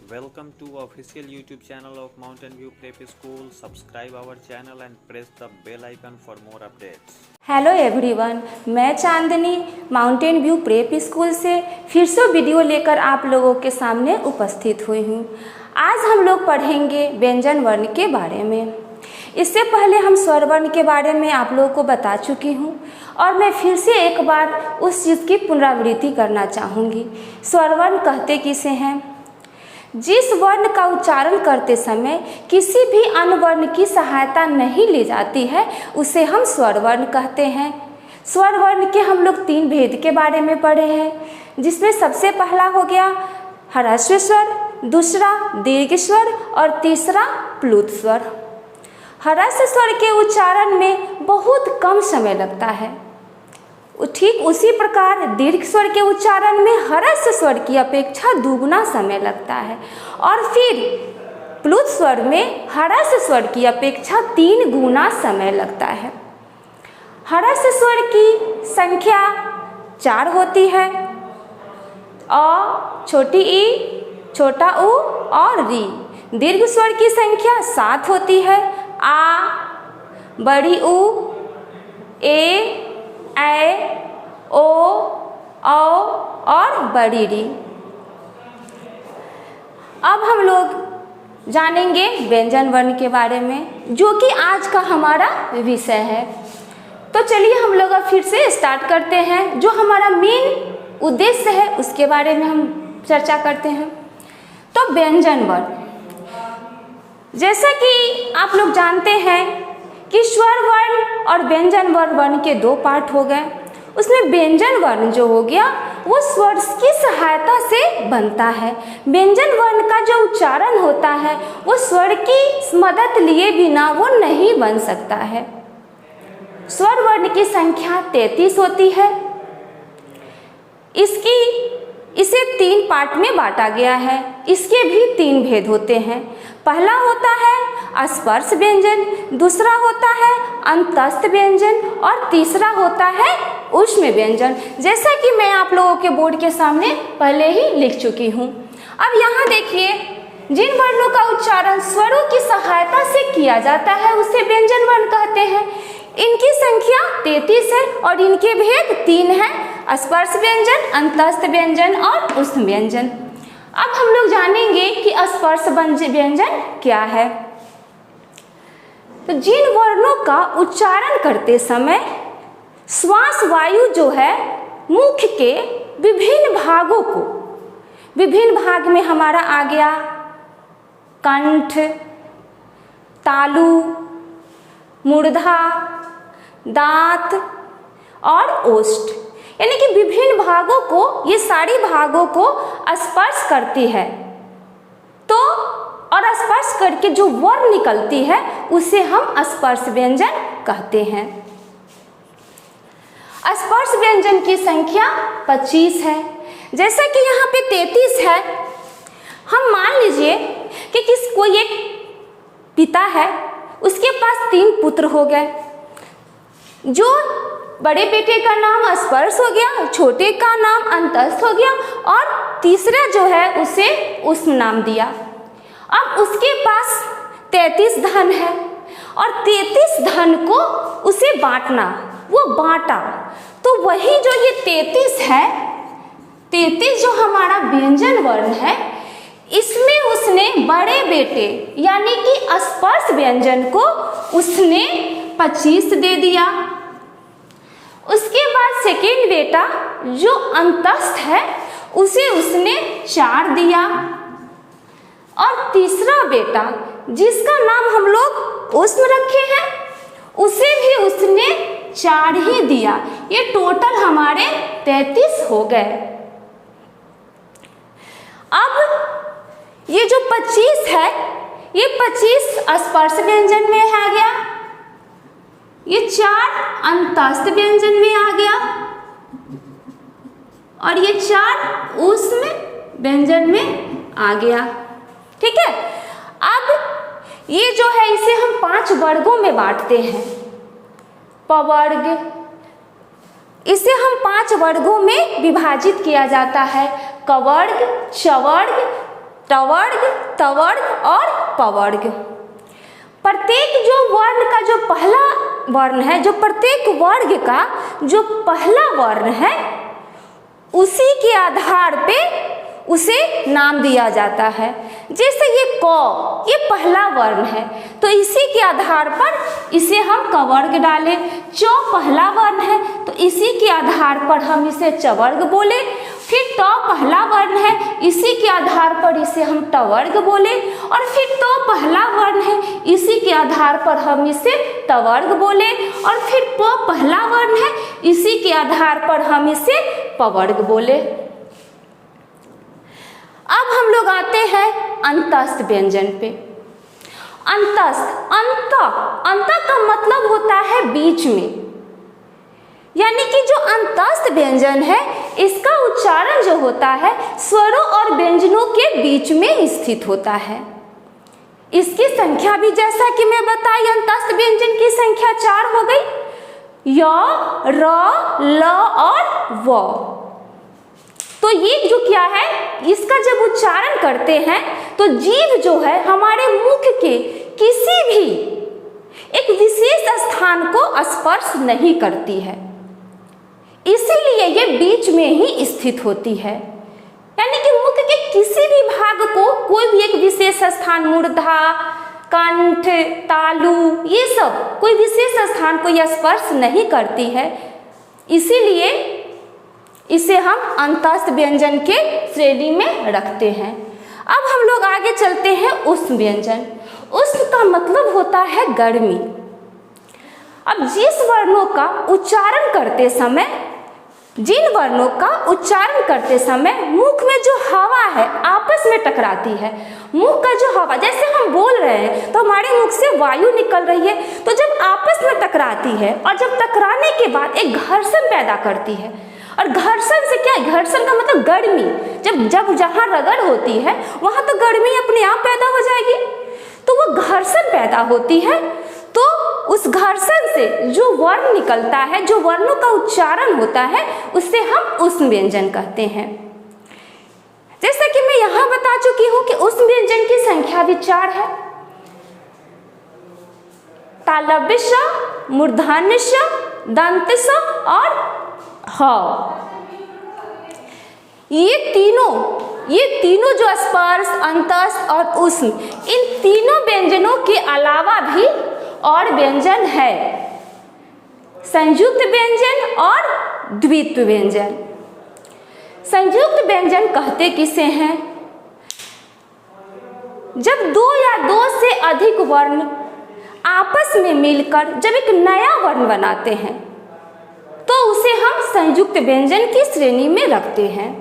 Welcome to official YouTube channel of Mountain View Prep School. Subscribe our channel and press the bell icon for more updates. Hello everyone, मैं चांदनी mountain view prep school से फिर से video लेकर आप लोगों के सामने उपस्थित हुई हूँ। आज हम लोग पढ़ेंगे व्यंजन वर्ण के बारे में। इससे पहले हम स्वर वर्ण के बारे में आप लोगों को बता चुकी हूँ और मैं फिर से एक बार उस चीज़ की पुनरावृत्ति करना चाहूँगी। स्वर वर्ण कहते किसे हैं? जिस वर्ण का उच्चारण करते समय किसी भी अन्य वर्ण की सहायता नहीं ली जाती है उसे हम स्वर वर्ण कहते हैं। स्वर वर्ण के हम लोग 3 भेद के बारे में पढ़े हैं, जिसमें सबसे पहला हो गया ह्रस्व स्वर, दूसरा दीर्घ स्वर और तीसरा प्लुत स्वर। ह्रस्व स्वर के उच्चारण में बहुत कम समय लगता है। ठीक उसी प्रकार दीर्घ स्वर के उच्चारण में ह्रस्व स्वर की अपेक्षा दुगुना समय लगता है और फिर प्लुत स्वर में ह्रस्व स्वर की अपेक्षा 3 गुना समय लगता है। ह्रस्व स्वर की संख्या 4 होती है। अ, छोटी ई, छोटा उ और री। दीर्घ स्वर की संख्या 7 होती है। आ, बड़ी उ, ए, ऐ, ओ, औ और बड़ी री। अब हम लोग जानेंगे व्यंजन वर्ण के बारे में, जो कि आज का हमारा विषय है। तो चलिए हम लोग अब फिर से स्टार्ट करते हैं। जो हमारा मेन उद्देश्य है उसके बारे में हम चर्चा करते हैं। तो व्यंजन वर्ण, जैसा कि आप लोग जानते हैं कि स्वर वर्ण और व्यंजन वर्ण के 2 पार्ट हो गए। उसमें व्यंजन वर्ण जो हो गया वो स्वर की सहायता से बनता है। व्यंजन वर्ण का जो उच्चारण होता है वो स्वर की मदद लिए बिना वो नहीं बन सकता है। स्वर वर्ण की संख्या 33 होती है। इसे 3 पार्ट में बांटा गया है। इसके भी 3 भेद होते हैं। पहला होता है स्पर्श व्यंजन, दूसरा होता है अंतस्थ व्यंजन और तीसरा होता है ऊष्म व्यंजन, जैसा कि मैं आप लोगों के बोर्ड के सामने पहले ही लिख चुकी हूँ। अब यहाँ देखिए, जिन वर्णों का उच्चारण स्वरों की सहायता से किया जाता है उसे व्यंजन वर्ण कहते हैं। इनकी संख्या 33 है और इनके भेद 3 हैं: स्पर्श व्यंजन, अंतस्थ व्यंजन और ऊष्म व्यंजन। अब हम लोग जानेंगे कि स्पर्श व्यंजन क्या है। तो जिन वर्णों का उच्चारण करते समय श्वास वायु जो है मुख के विभिन्न भागों को, विभिन्न भाग में हमारा आ गया कंठ, तालु, मूर्धा, दांत और ओष्ठ, यानी कि विभिन्न भागों को, ये सारी भागों को स्पर्श करती है। तो और स्पर्श करके जो वर्ण निकलती है उसे हम स्पर्श व्यंजन कहते हैं। स्पर्श व्यंजन की संख्या 25 है। जैसा कि यहाँ पे 33 है, हम मान लीजिए कि कोई एक पिता है, उसके पास 3 पुत्र हो गए। जो बड़े बेटे का नाम स्पर्श हो गया, छोटे का नाम अंतस्थ हो गया और तीसरा जो है उसे ऊष्म नाम दिया। अब उसके पास 33 धन है और 33 धन को उसे बांटना, वो बांटा। तो वही जो ये 33 है, 33 जो हमारा व्यंजन वर्ण है, इसमें उसने बड़े बेटे यानी कि स्पर्श व्यंजन को उसने 25 दे दिया। उसके बाद सेकेंड बेटा जो अंतस्थ है उसे उसने 4 दिया और तीसरा बेटा जिसका नाम हम लोग ऊष्म रखे हैं उसे भी उसने 4 ही दिया। ये टोटल हमारे 33 हो गए। अब ये जो 25 है, ये 25 स्पर्श व्यंजन में आ गया, ये 4 अंतस्थ व्यंजन में आ गया और ये 4 ऊष्म व्यंजन में आ गया। ठीक है। अब ये जो है इसे हम 5 वर्गों में बांटते हैं। पवर्ग, इसे हम 5 वर्गों में विभाजित किया जाता है: कवर्ग, चवर्ग, टवर्ग, तवर्ग और पवर्ग। प्रत्येक जो वर्ण का जो पहला वर्ण है, जो प्रत्येक वर्ग का जो पहला वर्ण है, उसी के आधार पे उसे नाम दिया जाता है। जैसे ये क, ये पहला वर्ण है, तो इसी के आधार पर इसे हम कवर्ग डालें। च पहला वर्ण है, तो इसी के आधार पर हम इसे चवर्ग बोले। फिर ट पहला वर्ण है, इसी के आधार पर इसे हम टवर्ग बोले। और फिर तो पहला वर्ण है, इसी के आधार पर हम इसे टवर्ग बोले। और फिर प पहला वर्ण है, इसी के आधार पर हम इसे पवर्ग बोले। अब हम लोग आते हैं अंतस्थ व्यंजन पे। अंतस्थ, अंत का मतलब होता है बीच में, यानी कि जो अंतस्थ व्यंजन है इसका उच्चारण जो होता है स्वरों और व्यंजनों के बीच में स्थित होता है। इसकी संख्या भी जैसा कि मैं बताई, अंतस्थ व्यंजन की संख्या 4 हो गई, य, र, ल और व। तो ये जो क्या है, इसका जब उच्चारण करते हैं तो जीभ जो है हमारे मुख के किसी भी एक विशेष स्थान को स्पर्श नहीं करती है, इसीलिए ये बीच में ही स्थित होती है। यानी कि मुख के किसी भी भाग को कोई भी एक विशेष स्थान, मूर्धा, कंठ, तालु, ये सब कोई विशेष स्थान को यह स्पर्श नहीं करती है, इसीलिए इसे हम अंतस्थ व्यंजन के श्रेणी में रखते हैं। अब हम लोग आगे चलते हैं उष्ण व्यंजन। उष्ण का मतलब होता है गर्मी। अब जिस वर्णों का उच्चारण करते समय, जिन वर्णों का उच्चारण करते समय मुख में जो हवा है आपस में टकराती है, मुख का जो हवा, जैसे हम बोल रहे हैं तो हमारे मुख से वायु निकल रही है, तो जब आपस में टकराती है और जब टकराने के बाद एक घर्षण पैदा करती है, और घर्षण से क्या है, घर्षण का मतलब गर्मी, जब जहाँ रगड़ होती है वहाँ तो गर्मी अपने आप पैदा हो जाएगी, तो वो घर्षण पैदा होती है। तो उस घर्षण से जो वर्ण निकलता है, जो वर्णों का उच्चारण होता है, उसे हम उष्ण व्यंजन कहते हैं। जैसा कि मैं यहाँ बता चुकी हूँ कि उष्ण व्यंजन की संख्या भी 4 है। तालव्य श, मूर्धन्य श, दंत स और ह। ये तीनों जो स्पर्श, अंतस्थ और उष्ण, इन तीनों व्यंजनों के अलावा भी और व्यंजन है, संयुक्त व्यंजन और द्वित्व व्यंजन। संयुक्त व्यंजन कहते किसे हैं? जब 2 या 2 से अधिक वर्ण आपस में मिलकर जब एक नया वर्ण बनाते हैं तो उसे हम संयुक्त व्यंजन की श्रेणी में रखते हैं।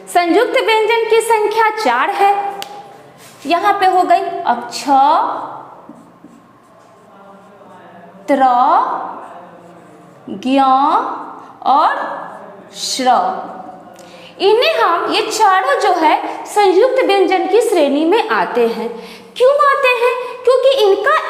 संयुक्त व्यंजन की संख्या 4 है। यहाँ पे हो गई अक्ष, त्र, ज्ञ और श्र। इन्हें हम, ये चारों जो है संयुक्त व्यंजन की श्रेणी में आते हैं। क्यों आते हैं? क्योंकि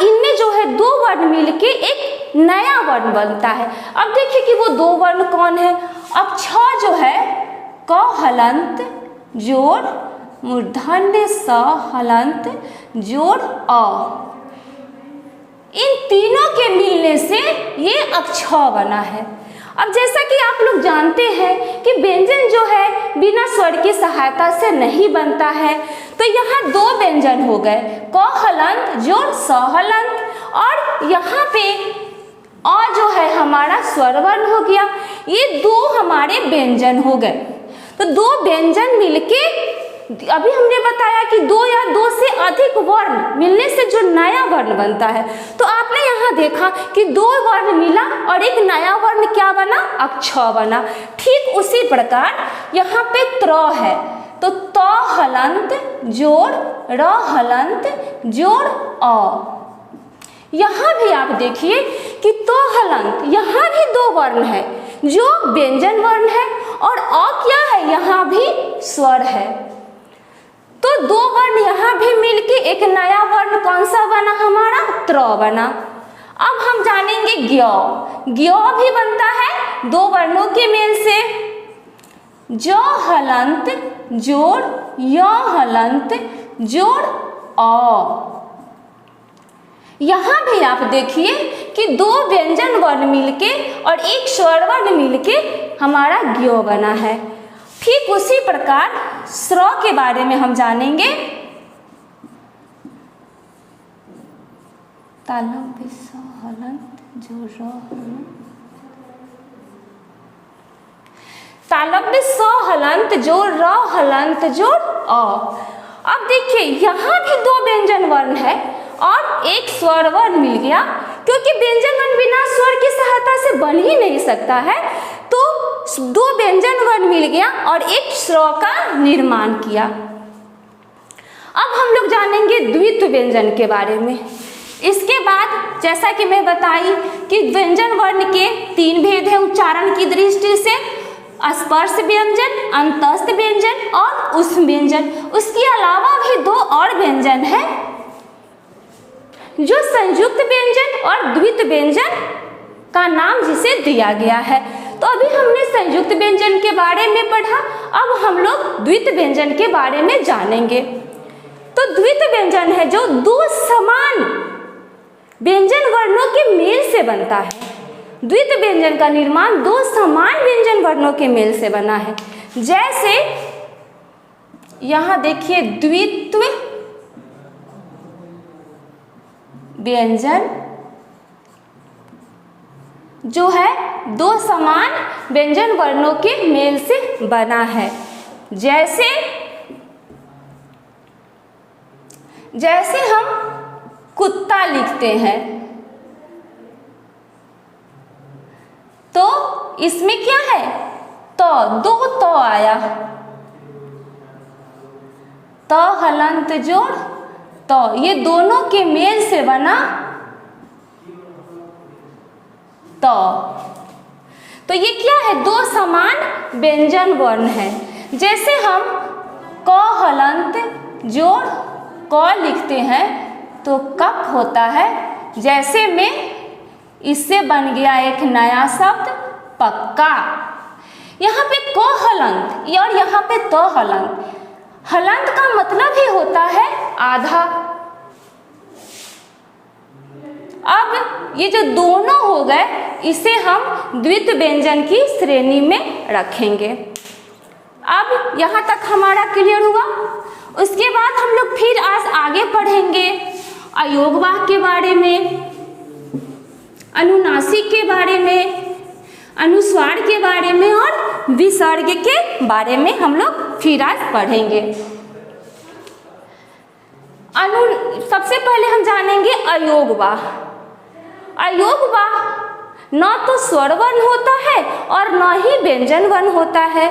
इनमें जो है 2 वर्ण मिलके एक नया वर्ण बनता है। अब देखिए कि वो 2 वर्ण कौन है। अब छ जो है क हलंत जोड़ मूर्धन्य स हलंत जोड़ अ, इन तीनों के मिलने से ये अक्ष बना है। अब जैसा कि आप लोग जानते हैं कि व्यंजन जो है बिना स्वर की सहायता से नहीं बनता है, तो यहाँ 2 व्यंजन हो गए, क हलंत जोड़ स हलंत, और यहाँ पे अ जो है हमारा स्वर वर्ण हो गया। ये 2 हमारे व्यंजन हो गए। तो 2 व्यंजन मिलके, अभी हमने बताया कि 2 या 2 से अधिक वर्ण मिलने से जो नया वर्ण बनता है, तो आपने यहाँ देखा कि 2 वर्ण मिला और एक नया वर्ण क्या बना, अक्ष बना। ठीक उसी प्रकार यहाँ पे त्र है, तो त हलंत जोड़ र हलंत जोड़ अ। यहाँ भी आप देखिए कि तो हलंत, यहाँ भी 2 वर्ण है जो व्यंजन वर्ण है, और अ क्या है, यहाँ भी स्वर है। तो दो वर्ण यहाँ भी मिलके एक नया वर्ण कौन सा बना हमारा? त्र बना। अब हम जानेंगे ज्ञ। ज्ञ भी बनता है दो वर्णों के मेल से। ज हलंत जोड़ य हलंत जोड़ अ। यहाँ भी आप देखिए कि दो व्यंजन वर्ण मिलके और एक स्वर वर्ण मिलके हमारा ज्ञ बना है। ठीक उसी प्रकार स्र के बारे में हम जानेंगे। तालब स हलंत जो र तालब स हलंत जो र हलंत जो अ। अब देखिए यहाँ भी दो व्यंजन वर्ण है और एक स्वर वर्ण मिल गया, क्योंकि व्यंजन वर्ण बिना स्वर की सहायता से बन ही नहीं सकता है। तो दो व्यंजन वर्ण मिल गया और एक स्वर का निर्माण किया। अब हम लोग जानेंगे द्वित्व व्यंजन के बारे में। इसके बाद जैसा कि मैं बताई कि व्यंजन वर्ण के तीन भेद है उच्चारण की दृष्टि से: स्पर्श व्यंजन, अंतस्थ व्यंजन और ऊष्म व्यंजन। उसके अलावा भी दो और व्यंजन है जो संयुक्त व्यंजन और द्वित्व व्यंजन का नाम जिसे दिया गया है। तो अभी हमने संयुक्त व्यंजन के बारे में पढ़ा, अब हम लोग द्वित्व व्यंजन के बारे में जानेंगे। तो द्वित्व व्यंजन है जो दो समान व्यंजन वर्णों के मेल से बनता है। द्वित्व व्यंजन का निर्माण दो समान व्यंजन वर्णों के मेल से बना है। जैसे यहाँ देखिए द्वित्व व्यंजन जो है दो समान व्यंजन वर्णों के मेल से बना है। जैसे हम कुत्ता लिखते हैं तो इसमें क्या है? तो दो तो आया, तो हलंत जोड़ तो, ये दोनों के मेल से बना तो ये क्या है? दो समान व्यंजन वर्ण है। जैसे हम क हलंत जोड़ क लिखते हैं तो कप होता है। जैसे में इससे बन गया एक नया शब्द पक्का। यहाँ पे क हलंत और यहाँ पे तो हलंत। हलंत का मतलब ही होता है आधा। अब ये जो दोनों हो गए इसे हम द्वित्व व्यंजन की श्रेणी में रखेंगे। अब यहाँ तक हमारा क्लियर हुआ। उसके बाद हम लोग फिर आज आगे पढ़ेंगे अयोगवाह के बारे में, अनुनासिक के बारे में, अनुस्वार के बारे में और विसर्ग के बारे में हम लोग फिर आज पढ़ेंगे। सबसे पहले हम जानेंगे अयोगवाह। अयोगवाह न तो स्वर वर्ण होता है और न ही व्यंजन वर्ण होता है।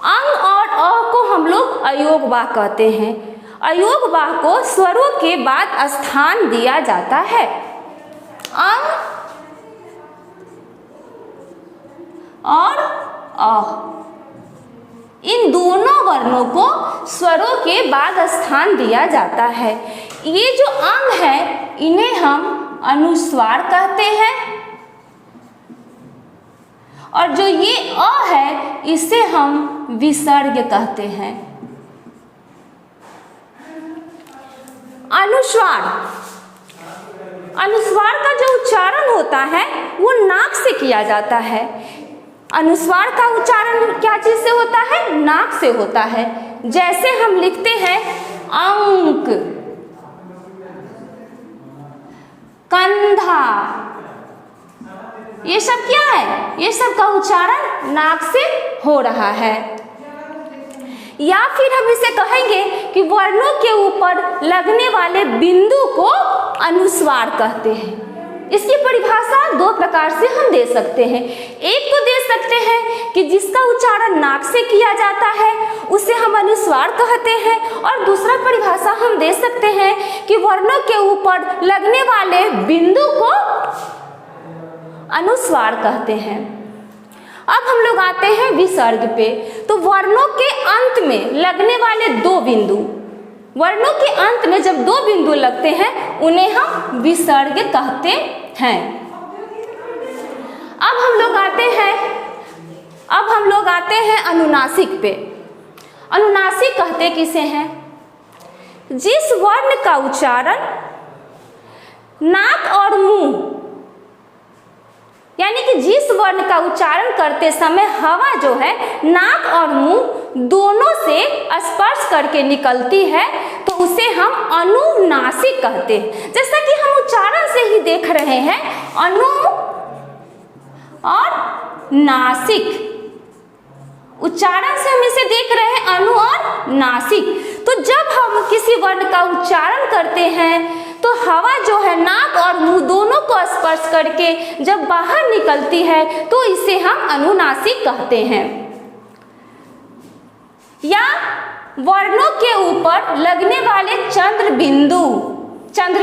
अंग और अ को हम लोग अयोगवाह कहते हैं। अयोगवाह को स्वरों के बाद स्थान दिया जाता है। अंग और अ, इन दोनों वर्णों को स्वरों के बाद स्थान दिया जाता है। ये जो अंग है इन्हें हम अनुस्वार कहते हैं और जो ये अ है इसे हम विसर्ग कहते हैं। अनुस्वार, अनुस्वार का जो उच्चारण होता है वो नाक से किया जाता है। अनुस्वार का उच्चारण क्या चीज से होता है? नाक से होता है। जैसे हम लिखते हैं अंक, कंधा, ये सब क्या है? ये सब का उच्चारण नाक से हो रहा है। या फिर हम इसे कहेंगे कि वर्णों के ऊपर लगने वाले बिंदु को अनुस्वार कहते हैं। इसकी परिभाषा दो प्रकार से हम दे सकते हैं। एक तो दे सकते हैं कि जिसका उच्चारण नाक से किया जाता है उसे हम अनुस्वार कहते हैं, और दूसरा परिभाषा हम दे सकते हैं कि वर्णों के ऊपर लगने वाले बिंदु को अनुस्वार कहते हैं। अब हम लोग आते हैं विसर्ग पे। तो वर्णों के अंत में लगने वाले दो बिंदु, वर्णों के अंत में जब दो बिंदु लगते हैं उन्हें हम विसर्ग कहते हैं। अब हम लोग आते हैं अनुनासिक पे। अनुनासिक कहते किसे हैं? जिस वर्ण का उच्चारण नाक और मुंह, यानी कि जिस वर्ण का उच्चारण करते समय हवा जो है नाक और मुंह दोनों से स्पर्श करके निकलती है तो उसे हम अनुनासिक कहते हैं। जैसा कि हम उच्चारण से ही देख रहे हैं, अनु और नासिक, उच्चारण से हम इसे देख रहे हैं अनु और नासिक। तो जब हम किसी वर्ण का उच्चारण करते हैं तो हवा जो है नाक और मुंह दोनों को स्पर्श करके जब बाहर निकलती है तो इसे हम अनुनासिक कहते हैं। या वर्णों के ऊपर लगने वाले चंद्र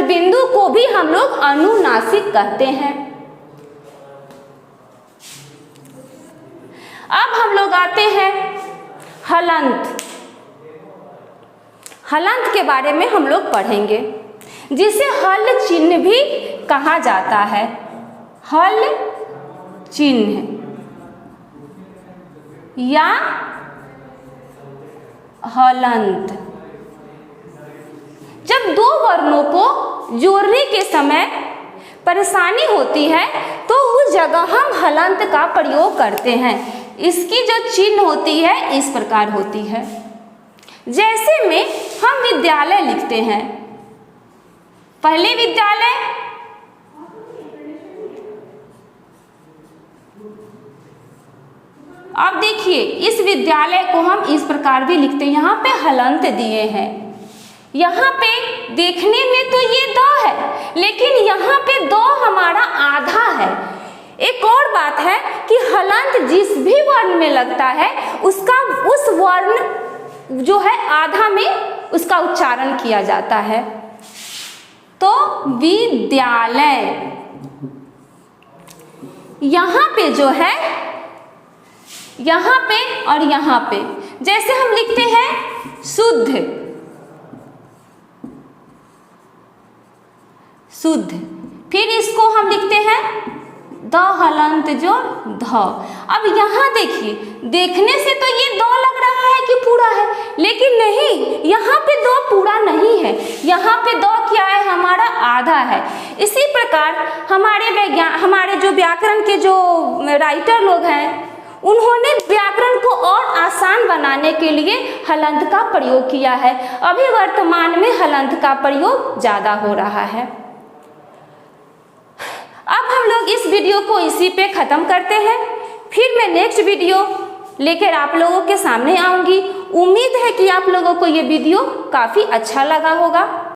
बिंदु को भी हम लोग अनुनासिक कहते हैं। अब हम लोग आते हैं हलंत। हलंत के बारे में हम लोग पढ़ेंगे, जिसे हल चिन्ह भी कहा जाता है। हल चिन्ह या हलंत। जब दो वर्णों को जोड़ने के समय परेशानी होती है तो उस जगह हम हलंत का प्रयोग करते हैं। इसकी जो चिन्ह होती है इस प्रकार होती है। जैसे में हम विद्यालय लिखते हैं, पहले विद्यालय, अब देखिए इस विद्यालय को हम इस प्रकार भी लिखते हैं। यहाँ पे हलंत दिए हैं, यहाँ पे देखने में तो ये दो है लेकिन यहाँ पे दो हमारा आधा है। एक और बात है कि हलंत जिस भी वर्ण में लगता है उसका उस वर्ण जो है आधा में उसका उच्चारण किया जाता है। तो विद्यालय, यहाँ पे जो है, यहाँ पे और यहाँ पे जैसे हम लिखते हैं शुद्ध, फिर इसको हम लिखते हैं द हलंत जो ध। अब यहाँ देखिए, देखने से तो ये दो लग रहा है कि पूरा है, लेकिन नहीं, यहाँ पे दो पूरा नहीं है, यहाँ पे दो क्या है, हमारा आधा है। इसी प्रकार हमारे जो व्याकरण के जो राइटर लोग हैं उन्होंने व्याकरण को और आसान बनाने के लिए हलंत का प्रयोग किया है। अभी वर्तमान में हलंत का प्रयोग ज़्यादा हो रहा है। अब हम लोग इस वीडियो को इसी पे ख़त्म करते हैं। फिर मैं नेक्स्ट वीडियो लेकर आप लोगों के सामने आऊँगी। उम्मीद है कि आप लोगों को ये वीडियो काफ़ी अच्छा लगा होगा।